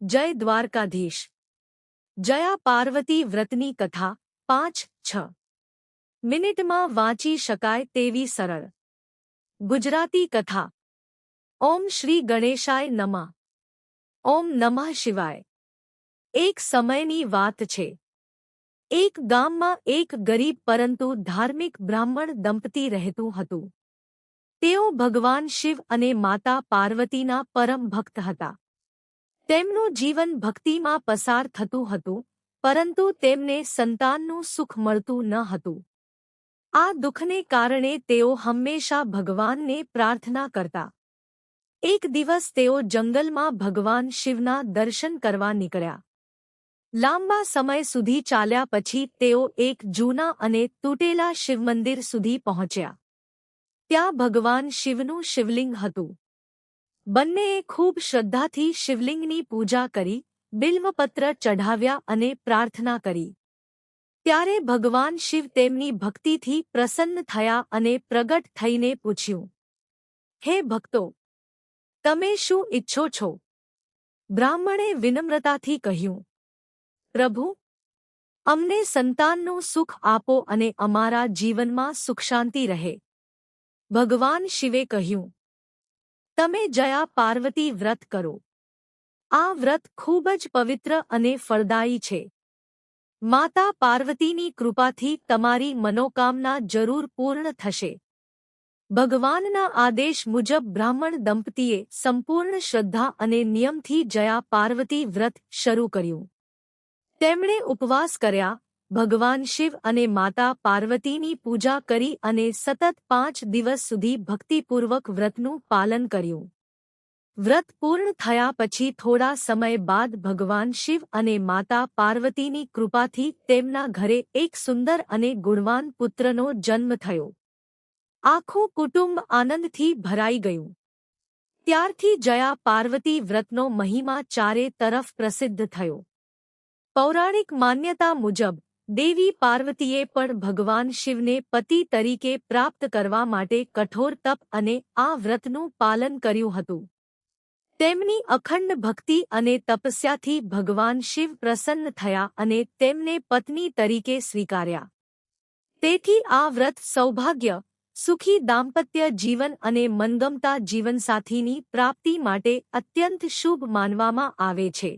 જય દ્વારકાધીશ। જયા પાર્વતી વ્રતની કથા 5-6 મિનિટમાં વાંચી શકાય તેવી સરળ ગુજરાતી કથા। ઓમ શ્રી ગણેશાય નમઃ। ઓમ નમઃ શિવાય। એક સમયની વાત છે। એક ગામમાં એક ગરીબ પરંતુ ધાર્મિક બ્રાહ્મણ દંપતી રહેતું હતું। તેઓ ભગવાન શિવ અને માતા પાર્વતીના પરમ ભક્ત હતા। તેમનું જીવન ભક્તિમાં પસાર થતું હતું, પરંતુ તેમને સંતાનનું સુખ મળતું ન હતું। આ દુઃખને કારણે તેઓ હંમેશા ભગવાનને પ્રાર્થના કરતા। એક દિવસ તેઓ જંગલમાં ભગવાન શિવના દર્શન કરવા નીકળ્યા। લાંબા સમય સુધી ચાલ્યા પછી તેઓ એક જૂના અને તૂટેલા શિવમંદિર સુધી પહોંચ્યા। ત્યાં ભગવાન શિવનું શિવલિંગ હતું। બંનેએ ખૂબ શ્રદ્ધાથી શિવલિંગની પૂજા કરી, બિલ્વપત્ર ચઢાવ્યા અને પ્રાર્થના કરી। ત્યારે ભગવાન શિવ તેમની ભક્તિથી પ્રસન્ન થયા અને પ્રગટ થઈને પૂછ્યું, હે ભક્તો, તમે શું ઈચ્છો છો? બ્રાહ્મણે વિનમ્રતાથી કહ્યું, પ્રભુ, અમને સંતાનનું સુખ આપો અને અમારા જીવનમાં સુખશાંતિ રહે। ભગવાન શિવે કહ્યું, તમે જયા પાર્વતી વ્રત કરો। આ વ્રત ખૂબ જ પવિત્ર અને ફળદાયી છે। માતા પાર્વતીની કૃપાથી તમારી મનોકામના જરૂર પૂર્ણ થશે। ભગવાનના આદેશ મુજબ બ્રાહ્મણ દંપતીએ સંપૂર્ણ શ્રદ્ધા અને નિયમથી જયા પાર્વતી વ્રત શરૂ કર્યું। તેમણે ઉપવાસ કર્યા, ભગવાન શિવ અને માતા પાર્વતીની પૂજા કરી અને સતત 5 દિવસ સુધી ભક્તિપૂર્વક વ્રતનું પાલન કર્યું। વ્રત પૂર્ણ થયા પછી થોડા સમય બાદ ભગવાન શિવ અને માતા પાર્વતીની કૃપાથી તેમના ઘરે એક સુંદર અને ગુણવાન પુત્રનો જન્મ થયો। આખું કુટુંબ આનંદથી ભરાઈ ગયું। ત્યારથી જયા પાર્વતી વ્રતનો મહિમા ચારે તરફ પ્રસિદ્ધ થયો। પૌરાણિક માન્યતા મુજબ દેવી પાર્વતીએ પણ ભગવાન શિવને પતિ તરીકે પ્રાપ્ત કરવા માટે કઠોર તપ અને આ વ્રતનું પાલન કર્યું હતું। તેમની અખંડ ભક્તિ અને તપસ્યાથી ભગવાન શિવ પ્રસન્ન થયા અને તેમને પત્ની તરીકે સ્વીકાર્યા। તેથી આ વ્રત સૌભાગ્ય, સુખી દાંપત્ય જીવન અને મનગમતા જીવનસાથીની પ્રાપ્તિ માટે અત્યંત શુભ માનવામાં આવે છે।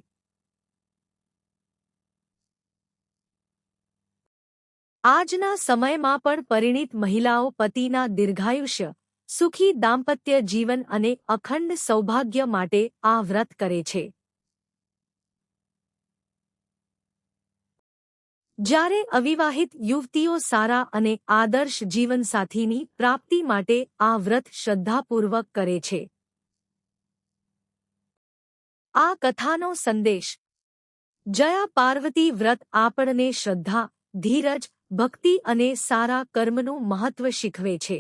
આજના સમયમાં પણ પરિણીત મહિલાઓ પતિના દીર્ઘાયુષ્ય, સુખી દાંપત્ય જીવન અને અખંડ સૌભાગ્ય માટે આ વ્રત કરે છે। જ્યારે અવિવાહિત યુવતીઓ સારા અને આદર્શ જીવનસાથીની પ્રાપ્તિ માટે આ વ્રત શ્રદ્ધાપૂર્વક કરે છે। આ કથાનો સંદેશ: જયા પાર્વતી વ્રત આપણને શ્રદ્ધા, ધીરજ, ભક્તિ અને સારા કર્મનું મહત્વ શીખવે છે।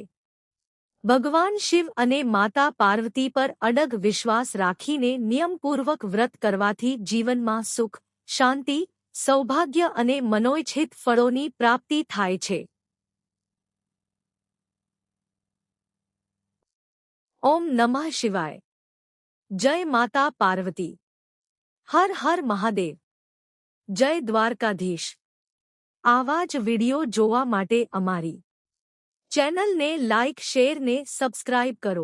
ભગવાન શિવ અને માતા પાર્વતી પર અડગ વિશ્વાસ રાખીને નિયમપૂર્વક વ્રત કરવાથી જીવનમાં સુખ, શાંતિ, સૌભાગ્ય અને મનોઇચ્છિત ફળોની પ્રાપ્તિ થાય છે। ઓમ નમઃ શિવાય। જય માતા પાર્વતી। હર હર મહાદેવ। જય દ્વારકાધીશ। આવા જ વિડિયો જોવા માટે અમારી ચેનલને લાઇક, શેર ને સબસ્ક્રાઇબ કરો।